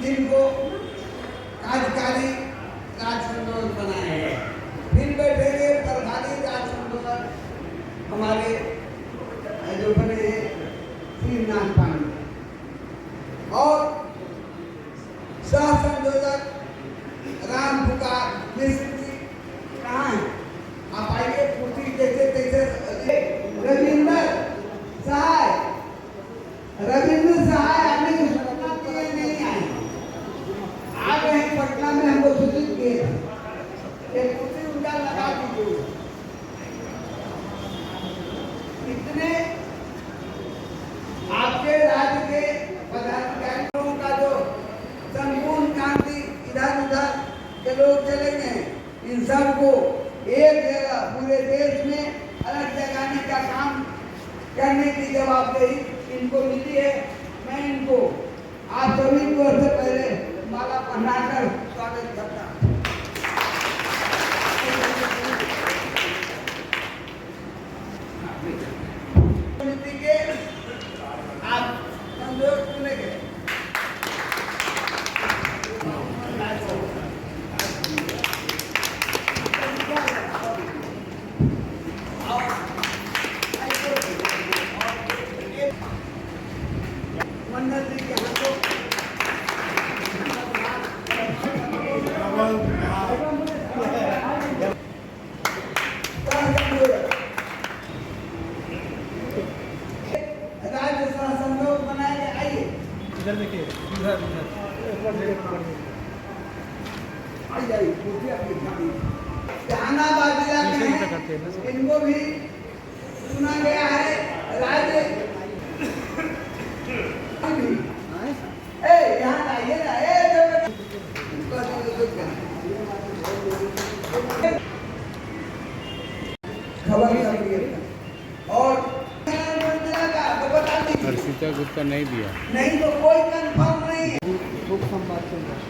जिनको कार्यकारी राजसंदोल बनाए हैं। फिर बैठेंगे प्रभारी राजसंदोल हमारे जो बने हैं श्रीनाथ पांडे, और सह संयोजक राम पुकार मिश्र जी कहाँ हैं? आप आइए, कुर्सी जैसे तैसे। रविंद्र सहाय आने की सूचना के लिए नहीं आए, आ गए हैं पटना में, हमको सूचित किए एक कुर्सी उनका लगा दीजिए। इतने आपके राज्य के पदाधिकारियों का जो संपूर्ण क्रांति इधर उधर के लोग चले गए, इन सबको एक जगह पूरे देश में अलग जगाने का काम करने की जवाबदेही इनको मिली है। मैं इनको आप सभी को सबसे पहले माला पहनाकर स्वागत करता हूँ। आप संजोग चुने गए। मंडल जी के हाथों राज्य संदोग बनाए गए। आइए इधर देखिए, इधर आ जाइए। जहानाबाद जिला के हैं, इनको भी चुना गया है राज्य। यहाँ आइए ना, खबर और हर्षिता गुप्ता नहीं दिया, नहीं तो कोई कंफर्म नहीं है। खूब संवाद चल रहा है।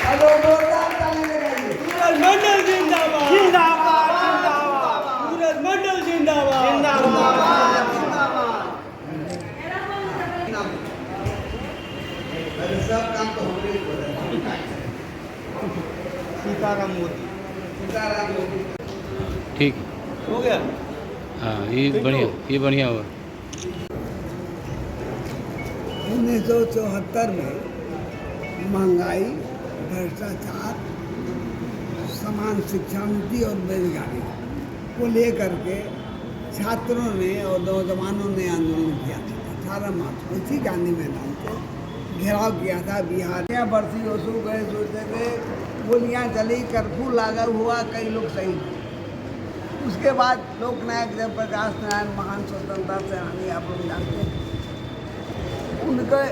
हेलो, जोरदार ताली लगाइए। सूरज मंडल जिंदाबाद, जिंदाबाद, जिंदाबाद। सूरज मंडल जिंदाबाद, जिंदाबाद, जिंदाबाद। अरे सब काम तो हो रही है। सीताराम मोदी, सीताराम मोदी ठीक हो गया। हाँ, ये बढ़िया हुआ। 1974 में महंगाई, भ्रष्टाचार, समान शिक्षा नीति और बेरोजगारी को लेकर के छात्रों ने और नौजवानों ने आंदोलन किया था। 18 मार्च को इसी गांधी मैदान को घेराव किया था। बिहार या बरसी ओसू गए, सोचते गए, गोलियाँ चली, कर्फ्यू लागू हुआ, कई लोग शहीद हुए। उसके बाद लोकनायक जयप्रकाश नारायण, महान स्वतंत्रता सेनानी, आप लोग जानते हैं, उनके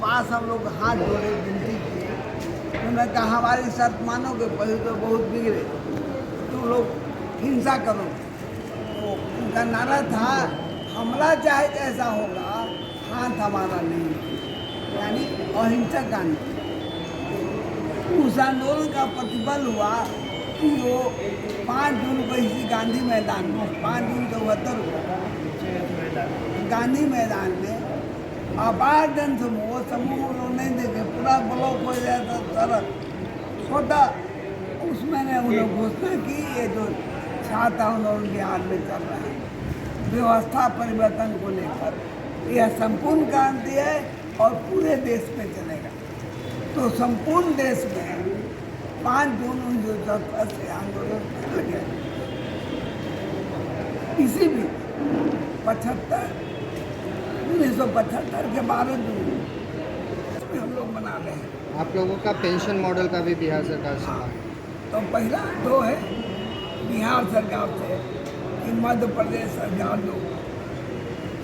पास हम लोग हाथ जोड़े, विनती किए। उन्होंने कहा हमारी शर्त मानोगे, पहले तो बहुत बिगड़े, तुम लोग हिंसा करो। तो उनका नारा था, हमला चाहे जैसा होगा, हाथ हमारा नहीं, यानी अहिंसक आंदोलन। उस आंदोलन का प्रतिफल हुआ कि वो 5 जून को इसी गांधी मैदान में, 5 जून 74 को गांधी मैदान में अपार जन समूह लोग नहीं देखे, पूरा ब्लॉक हो जाता सड़क छोटा। उसमें ने उन्होंने घोषणा की, ये जो छात्र आंदोलन बिहार में चल रहा है, व्यवस्था परिवर्तन को लेकर, यह संपूर्ण क्रांति है और पूरे देश में चलेगा। तो संपूर्ण देश में 5 जून 1974 से आंदोलन चल गया। इसी भी 1975 के 12 जून में हम लोग बना रहे हैं। आप लोगों का पेंशन मॉडल का भी बिहार सरकार से मांग। तो पहला तो है बिहार सरकार से कि मध्य प्रदेश सरकार जो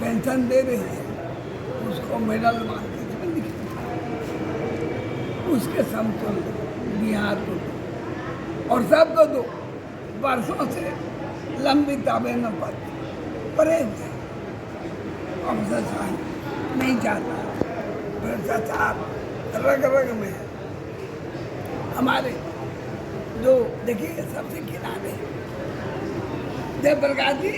पेंशन दे रही है उसको मेडल मान के इसमें लिखा उसके समतुल्य बिहार को दो। और सबको दो। वर्षों से लंबित आवेदन परहेज है। अफसरशाही नहीं चाहता, भ्रष्टाचार रग रग में है। हमारे जो देखिए सबसे किनारे जयप्रकाश जी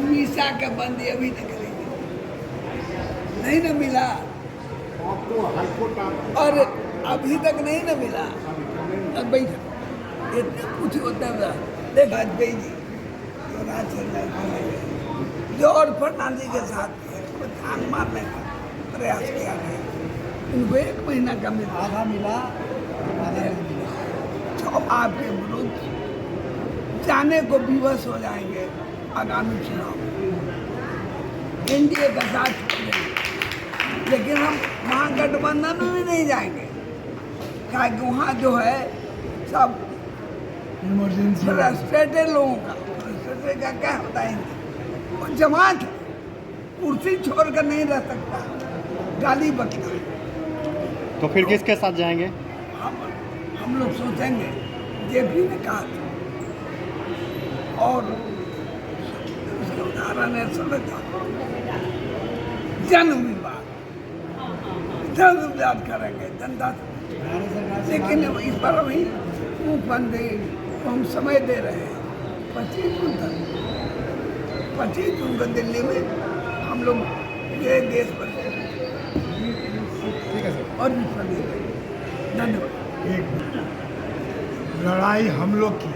मीसा का बंदी अभी तक नहीं ना मिला, और अभी तक नहीं ना मिला। अब भाई इतने कुछ होता है। देख वाजपेयी जी जो राज जो और फर्नांडी के साथ जान मारने का प्रयास किया गया, उनको 1 महीना का मिला, आधा मिला, जो आपके विरुद्ध जाने को विवश हो जाएंगे आगामी चुनाव। एनडीए का साथ छोड़ेंगे, लेकिन हम महागठबंधन में भी नहीं जाएंगे, क्या कि वहाँ जो है सब इमरजेंसी फ्रस्ट्रेटेड लोगों का, फ्रस्ट्रेटेड का क्या होता है, वो जमात है, कुर्सी छोड़कर नहीं रह सकता, गाली बकता। तो फिर किसके साथ जाएंगे? हम लोग सोचेंगे, जेपी ने कहा था, और उसके उदाहरण है सुनता जन विवाद करेंगे जनता से। लेकिन इस पर अभी मुख्यमंत्री को हम समय दे रहे हैं 25 जून तक। 25 जून को दिल्ली में हम लोग ये देश पर ठीक है सर। और भी फंदे धन्यवाद। एक लड़ाई हम लोग की,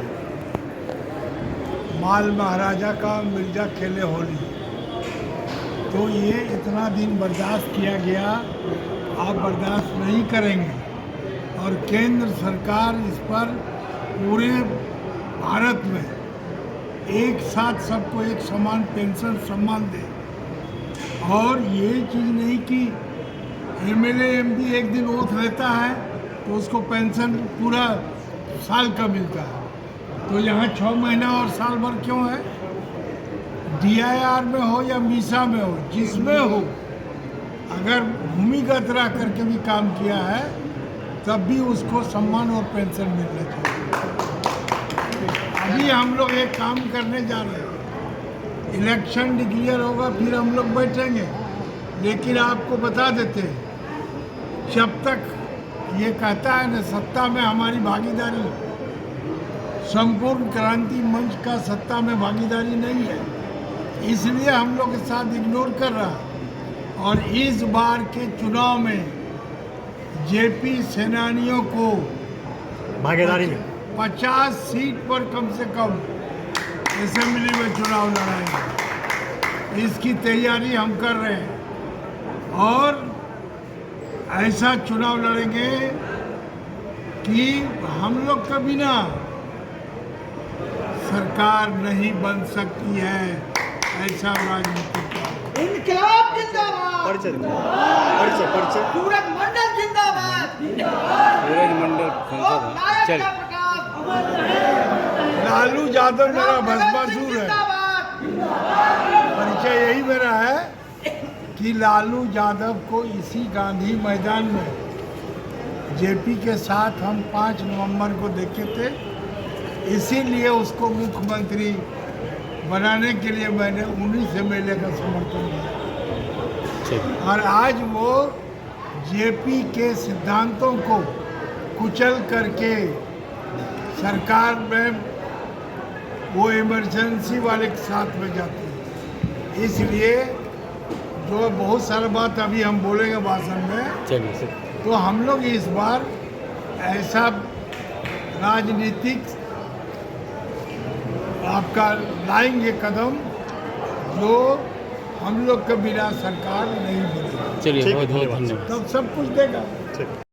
माल महाराजा का मिर्जा खेले होली, तो ये इतना दिन बर्दाश्त किया गया, आप बर्दाश्त नहीं करेंगे। और केंद्र सरकार इस पर पूरे भारत में एक साथ सबको एक समान पेंशन सम्मान दे। और ये चीज़ नहीं कि एमएलए एमपी एक दिन ओथ लेता है तो उसको पेंशन पूरा साल का मिलता है। तो यहाँ 6 महीना और साल भर क्यों है? डीआईआर में हो या मीसा में हो, जिसमें हो, अगर भूमिगत रह करके भी काम किया है तब भी उसको सम्मान और पेंशन मिलना चाहिए। अभी हम लोग एक काम करने जा रहे हैं, इलेक्शन डिक्लेयर होगा फिर हम लोग बैठेंगे। लेकिन आपको बता देते हैं, जब तक ये कहता है न सत्ता में हमारी भागीदारी, संपूर्ण क्रांति मंच का सत्ता में भागीदारी नहीं है, इसलिए हम लोग के साथ इग्नोर कर रहा है। और इस बार के चुनाव में जेपी सेनानियों को भागीदारी में 50 सीट पर कम से कम असेंबली में चुनाव लड़ाएंगे, इसकी तैयारी हम कर रहे हैं। और ऐसा चुनाव लड़ेंगे कि हम लोग के बिना सरकार नहीं बन सकती है, ऐसा राजनीतिक। इनकलाब जिंदाबाद। परिचय सूरज मंडल जिंदाबाद। सूरज मंडल चल। लालू यादव मेरा भस्मासुर है। परिचय यही मेरा है कि लालू यादव को इसी गांधी मैदान में जेपी के साथ हम 5 नवंबर को देखे थे, इसीलिए उसको मुख्यमंत्री बनाने के लिए मैंने 19 एमएलए का समर्थन दिया। और आज वो जेपी के सिद्धांतों को कुचल करके सरकार में वो इमरजेंसी वाले के साथ में जाती है। इसलिए जो बहुत सारा बात अभी हम बोलेंगे भाषण में, चलिए तो हम लोग इस बार ऐसा राजनीतिक आपका लाएंगे कदम जो हम लोग के बिना सरकार नहीं बनेगी। चलिए, बहुत बहुत धन्यवाद। तब सब कुछ देगा।